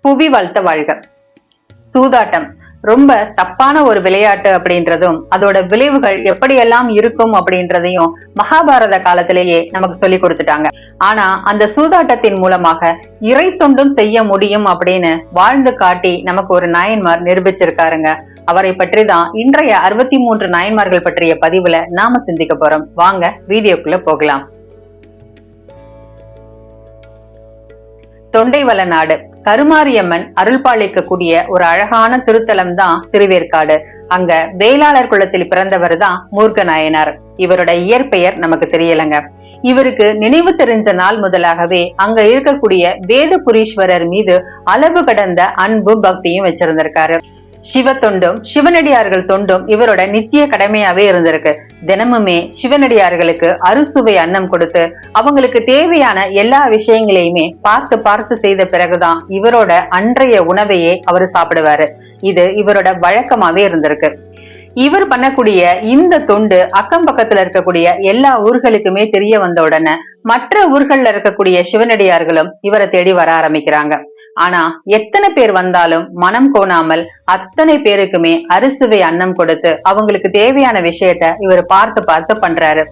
புவி வளர்த்த வாழ்க. சூதாட்டம் ரொம்ப தப்பான ஒரு விளையாட்டு அப்படின்றதும் அதோட விளைவுகள் எப்படியெல்லாம் இருக்கும் அப்படின்றதையும் மகாபாரத காலத்திலேயே நமக்கு சொல்லி கொடுத்துட்டாங்க. ஆனா அந்த சூதாட்டத்தின் மூலமாக இறை தொண்டும் செய்ய முடியும் அப்படின்னு வாழ்ந்து காட்டி நமக்கு ஒரு நாயன்மார் நிரூபிச்சிருக்காருங்க. அவரை பற்றி தான் இன்றைய 63 நாயன்மார்கள் பற்றிய பதிவுல நாம சிந்திக்க போறோம். வாங்க வீடியோக்குள்ள போகலாம். தொண்டைவள நாடு கருமாரியம்மன் அருள்பாலிக்கக்கூடிய ஒரு அழகான திருத்தலம் தான் திருவேற்காடு. அங்க வேளாளர் குலத்தில் பிறந்தவர் தான் மூர்க்க நாயனார். இவரோட இயற்பெயர் நமக்கு தெரியலங்க. இவருக்கு நினைவு தெரிஞ்ச நாள் முதலாகவே அங்க இருக்கக்கூடிய வேதபுரீஸ்வரர் மீது அளவு கடந்த அன்பும் பக்தியும் வச்சிருந்திருக்காரு. சிவ தொண்டும் சிவனடியார்கள் தொண்டும் இவரோட நித்திய கடமையாவே இருந்திருக்கு. தினமுமே சிவனடியார்களுக்கு அறுசுவை அன்னம் கொடுத்து அவங்களுக்கு தேவையான எல்லா விஷயங்களையுமே பார்த்து பார்த்து செய்த பிறகுதான் இவரோட அன்றைய உணவையே அவரு சாப்பிடுவாரு. இது இவரோட வழக்கமாவே இருந்திருக்கு. இவர் பண்ணக்கூடிய இந்த தொண்டு அக்கம் பக்கத்துல இருக்கக்கூடிய எல்லா ஊர்களுக்குமே தெரிய வந்த உடனே மற்ற ஊர்கள்ல இருக்கக்கூடிய சிவனடியார்களும் இவரை தேடி வர ஆரம்பிக்கிறாங்க. ஆனா எத்தனை பேர் வந்தாலும் மனம் கோணாமல் அத்தனை பேருக்குமே அறுசுவை அன்னம் கொடுத்து அவங்களுக்கு தேவையான விஷயத்த இவர் பார்த்து பார்த்து பண்றாரு.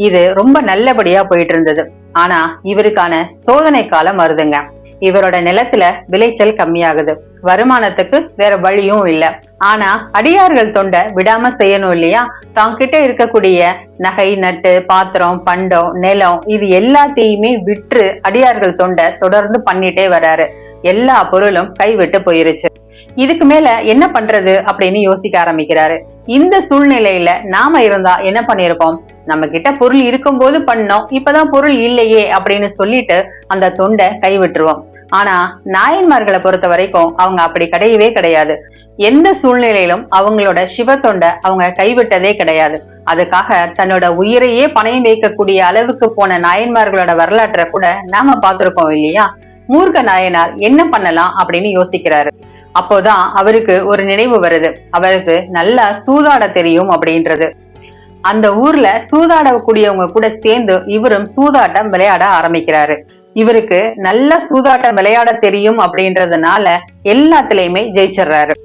இது ரொம்ப நல்லபடியா போயிட்டு இருந்தது. ஆனா இவருக்கான சோதனை காலம் வருதுங்க. இவரோட நிலத்துல விளைச்சல் கம்மியாகுது. வருமானத்துக்கு வேற வழியும் இல்ல. ஆனா அடியார்கள் தொண்டை விடாம செய்யணும் இல்லையா? தாங்கிட்ட இருக்கக்கூடிய நகை நட்டு பாத்திரம் பண்டம் நிலம் இது எல்லாத்தையுமே விற்று அடியார்கள் தொண்டை தொடர்ந்து பண்ணிட்டே வராரு. எல்லா பொருளும் கைவிட்டு போயிருச்சு. இதுக்கு மேல என்ன பண்றது அப்படின்னு யோசிக்க ஆரம்பிக்கிறாரு. இந்த சூழ்நிலையில நாம இருந்தா என்ன பண்ணிருப்போம்? நம்ம கிட்ட பொருள் இருக்கும் போது பண்ணோம், இப்பதான் பொருள் இல்லையே அப்படின்னு சொல்லிட்டு அந்த தொண்டை கைவிட்டுருவோம். ஆனா நாயன்மார்களை பொறுத்த வரைக்கும் அவங்க அப்படி கிடையவே கிடையாது. எந்த சூழ்நிலையிலும் அவங்களோட சிவ தொண்டை அவங்க கைவிட்டதே கிடையாது. அதுக்காக தன்னோட உயிரையே பணயம் வைக்கக்கூடிய அளவுக்கு போன நாயன்மார்களோட வரலாற்றை கூட நாம பார்த்திருக்கோம் இல்லையா? மூர்க்க நாயனார் என்ன பண்ணலாம் அப்படின்னு யோசிக்கிறாரு. அப்போதான் அவருக்கு ஒரு நினைவு வருது. அவருக்கு நல்லா சூதாட தெரியும் அப்படின்றது. அந்த ஊர்ல சூதாடக்கூடியவங்க கூட சேர்ந்து இவரும் சூதாட்டம் விளையாட ஆரம்பிக்கிறாரு. இவருக்கு நல்ல சூதாட்டம் விளையாட தெரியும் அப்படின்றதுனால எல்லாத்திலயுமே ஜெயிச்சிடுறாரு.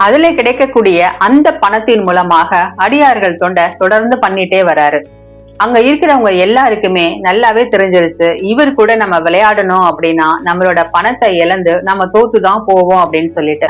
அதுல கிடைக்கக்கூடிய அந்த பணத்தின் மூலமாக அடியார்கள் தொண்டை தொடர்ந்து பண்ணிட்டே வராரு. அங்க இருக்கிறவங்க எல்லாருக்குமே நல்லாவே தெரிஞ்சிருச்சு, இவர் கூட நம்ம விளையாடணும் அப்படின்னா நம்மளோட பணத்தை இழந்து நம்ம தோத்துதான் போவோம் அப்படின்னு சொல்லிட்டு.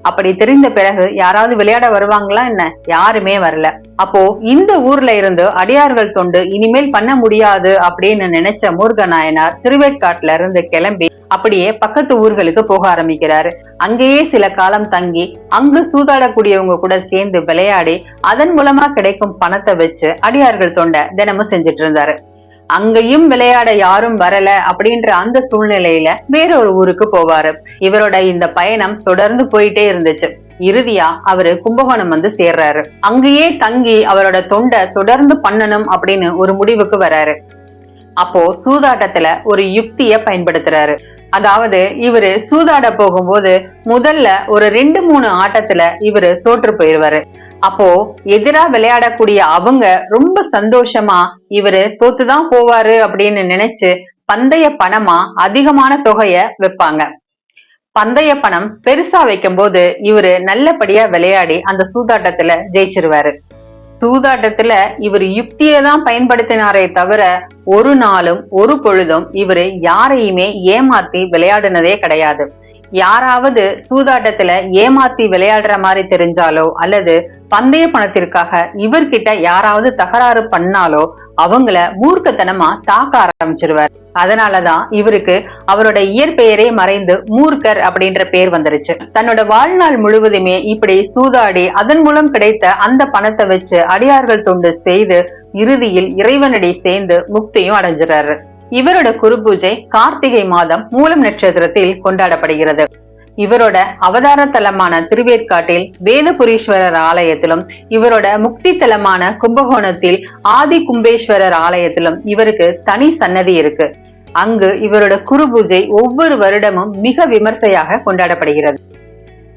அப்படி தெரிந்த பிறகு யாராவது விளையாட வருவாங்களா என்ன? யாருமே வரல. அப்போ இந்த ஊர்ல இருந்து அடியார்கள் தொண்டு இனிமேல் பண்ண முடியாது அப்படின்னு நினைச்ச மூர்க்க நாயனார் திருவேற்காட்டுல இருந்து கிளம்பி அப்படியே பக்கத்து ஊர்களுக்கு போக ஆரம்பிக்கிறாரு. அங்கேயே சில காலம் தங்கி அங்கு சூதாடக்கூடியவங்க கூட சேர்ந்து விளையாடி அதன் மூலமா கிடைக்கும் பணத்தை வச்சு அடியார்கள் தொண்டை தினமும் செஞ்சுட்டு இருந்தாரு. அங்கேயும் விளையாட யாரும் வரல அப்படின்ற அந்த சூழ்நிலையில வேறொரு ஊருக்கு போவாரு. இவரோட இந்த பயணம் தொடர்ந்து போயிட்டே இருந்துச்சு. இறுதியா அவரு கும்பகோணம் வந்து சேர்றாரு. அங்கேயே தங்கி அவரோட தொண்டை தொடர்ந்து பண்ணணும் அப்படின்னு ஒரு முடிவுக்கு வராரு. அப்போ சூதாட்டத்துல ஒரு யுக்திய பயன்படுத்துறாரு. அதாவது இவரு சூதாட போகும்போது முதல்ல ஒரு 2-3 ஆட்டத்துல இவரு தோற்று போயிருவாரு. அப்போ எதிரா விளையாடக்கூடிய அவங்க ரொம்ப சந்தோஷமா இவரு தோத்துதான் போவாரு அப்படின்னு நினைச்சு பந்தய பணமா அதிகமான தொகைய வைப்பாங்க. பந்தய பணம் பெருசா வைக்கும் போது இவரு நல்லபடியா விளையாடி அந்த சூதாட்டத்துல ஜெயிச்சிருவாரு. சூதாட்டத்துல இவர் யுக்தியை தான் பயன்படுத்தினாரே தவிர ஒரு நாளும் ஒரு பொழுதும் இவரு யாரையுமே ஏமாத்தி விளையாடுனதே கிடையாது. யாராவது சூதாட்டத்துல ஏமாத்தி விளையாடுற மாதிரி தெரிஞ்சாலோ அல்லது பந்தய பணத்திற்காக இவர்கிட்ட யாராவது தகராறு பண்ணாலோ அவங்கள மூர்க்கத்தனமா தாக்க ஆரம்பிச்சிருவார். அதனாலதான் இவருக்கு அவரோட இயற்பெயரே மறைந்து மூர்க்கர் அப்படின்ற பேர் வந்துருச்சு. தன்னோட வாழ்நாள் முழுவதுமே இப்படி சூதாடி அதன் மூலம் கிடைத்த அந்த பணத்தை வச்சு அடியார்கள் தொண்டு செய்து இறுதியில் இறைவனடி சேர்ந்து முக்தியும் அடைஞ்சிறாரு. இவரோட குரு பூஜை கார்த்திகை மாதம் மூலம் நட்சத்திரத்தில் கொண்டாடப்படுகிறது. இவரோட அவதார தலமான திருவேற்காட்டில் வேதபுரீஸ்வரர் ஆலயத்திலும் இவரோட முக்தி தலமான கும்பகோணத்தில் ஆதி கும்பேஸ்வரர் ஆலயத்திலும் இவருக்கு தனி சன்னதி இருக்கு. அங்கு இவரோட குரு பூஜை ஒவ்வொரு வருடமும் மிக விமர்சையாக கொண்டாடப்படுகிறது.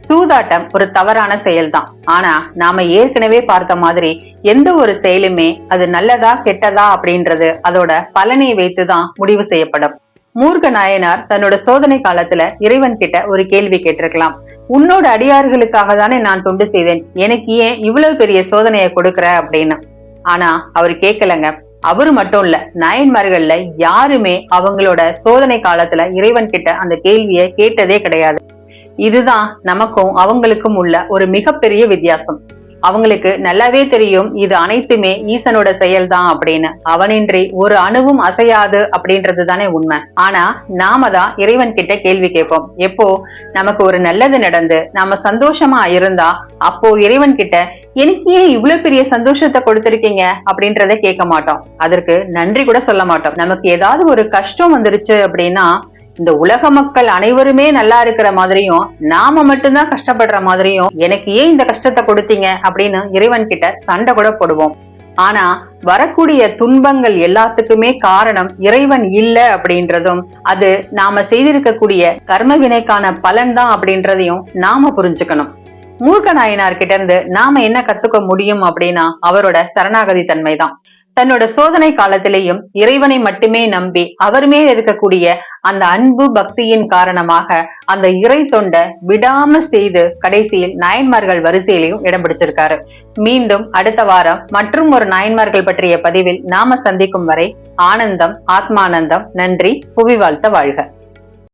சூதாட்டம் ஒரு தவறான செயல்தான். ஆனா நாம ஏற்கனவே பார்த்த மாதிரி எந்த ஒரு செயலுமே அது நல்லதா கெட்டதா அப்படின்றது அதோட பலனை வைத்துதான் முடிவு செய்யப்படும். மூர்க்க நாயனார் தன்னோட சோதனை காலத்துல இறைவன் கிட்ட ஒரு கேள்வி கேட்டிருக்கலாம். உன்னோட அடியார்களுக்காக தானே நான் தொண்டு செய்தேன், எனக்கு ஏன் இவ்வளவு பெரிய சோதனையை கொடுக்கற அப்படின்னு. ஆனா அவர் கேட்கலங்க. அவரு மட்டும் இல்ல, நாயன்மார்கள்ல யாருமே அவங்களோட சோதனை காலத்துல இறைவன் கிட்ட அந்த கேள்வியை கேட்டதே கிடையாது. இதுதான் நமக்கும் அவங்களுக்கும் உள்ள ஒரு மிகப்பெரிய வித்தியாசம். அவங்களுக்கு நல்லாவே தெரியும் இது அனைத்துமே ஈசனோட செயல்தான் அப்படின்னு. அவனின்றி ஒரு அணுவும் அசையாது அப்படின்றது தானே உண்மை. ஆனா நாம தான் இறைவன் கிட்ட கேள்வி கேட்போம். எப்போ நமக்கு ஒரு நல்லது நடந்து நாம சந்தோஷமா இருந்தா அப்போ இறைவன் கிட்ட எனக்கு ஏன் இவ்வளவு பெரிய சந்தோஷத்தை கொடுத்திருக்கீங்க அப்படின்றத கேட்க மாட்டோம். அதற்கு நன்றி கூட சொல்ல மாட்டோம். நமக்கு ஏதாவது ஒரு கஷ்டம் வந்துருச்சு அப்படின்னா இந்த உலக மக்கள் அனைவருமே நல்லா இருக்கிற மாதிரியும் நாம மட்டும்தான் கஷ்டப்படுற மாதிரியும் எனக்கு ஏன் இந்த கஷ்டத்தை கொடுத்தீங்க அப்படின்னு இறைவன் கிட்ட சண்டை கூட போடுவோம். ஆனா வரக்கூடிய துன்பங்கள் எல்லாத்துக்குமே காரணம் இறைவன் இல்ல அப்படின்றதும் அது நாம செய்திருக்கக்கூடிய கர்ம வினைக்கான பலன் தான் அப்படின்றதையும் நாம புரிஞ்சுக்கணும். மூர்க்க நாயனார் கிட்ட இருந்து நாம என்ன கத்துக்க முடியும் அப்படின்னா அவரோட சரணாகதி தன்மைதான். தன்னோட சோதனை காலத்திலேயும் இறைவனை மட்டுமே நம்பி அவர் மேல் இருக்கக்கூடிய அந்த அன்பு பக்தியின் காரணமாக அந்த இறை தொண்டை விடாம செய்து கடைசியில் நாயன்மார்கள் வரிசையிலையும் இடம் பிடிச்சிருக்காரு. மீண்டும் அடுத்த வாரம் மற்றும் ஒரு நாயன்மார்கள் பற்றிய பதிவில் நாம சந்திக்கும் வரை ஆனந்தம், ஆத்மானந்தம். நன்றி. புவி வாழ்த்த வாழ்க.